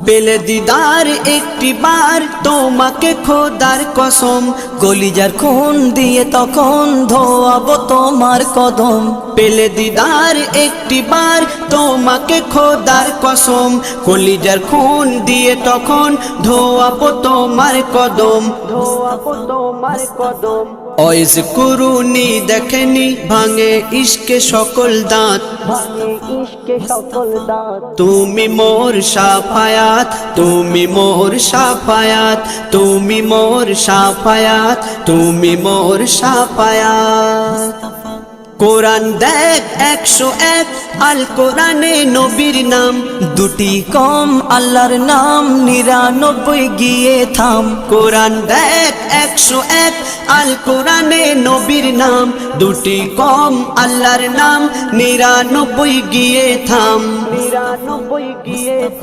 পেলে দিদার একটি বার তোমাকে খোদার কসম, কলিজার খুন দিয়ে তখন ধোয়াবো তোমার কদম। পেলে দিদার একটি বার তোমাকে খোদার কসম, কলিজার খুন দিয়ে তখন ধোয়াবো তোমার কদম, ধোয়াবো তোমার কদম। ওয়াইজ কুরুনি দেখেনি ভাঙে ইশকে সকল দাঁত, তুমি মোর শাফায়াত, তুমি মোর শাফায়াত, তুমি মোর শাফায়াত, তুমি মোর শাফায়াত। কোরআন দেখ 101 আল কোরআনে নবীর নাম, দুটি কম আল্লাহর নাম 99 গিয়ে থাম। কোরআন দেখ 101 আল কোরআনে নবীর নাম, দুটি কম আল্লাহর নাম 99 গিয়ে থাম, 99 গিয়ে থাম।